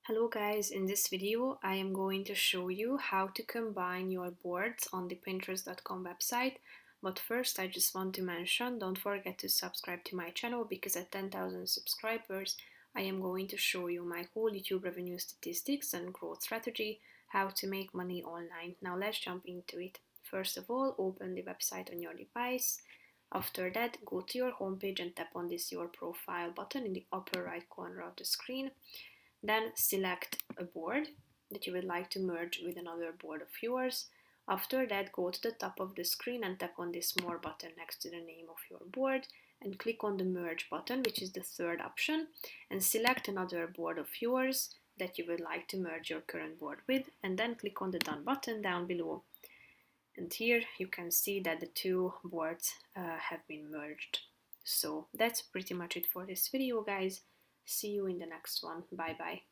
Hello guys, in this video I am going to show you how to combine your boards on the Pinterest.com website. But first I just want to mention, don't forget to subscribe to my channel because at 10,000 subscribers I am going to show you my whole YouTube revenue statistics and growth strategy, how to make money online. Now let's jump into it. First of all, open the website on your device. After that, go to your homepage and tap on this Your Profile button in the upper right corner of the screen. Then select a board that you would like to merge with another board of yours. After that, go to the top of the screen and tap on this More button next to the name of your board and click on the Merge button, which is the third option, and select another board of yours that you would like to merge your current board with, and then click on the Done button down below. And here you can see that the two boards have been merged. So that's pretty much it for this video, guys. See you in the next one. Bye bye.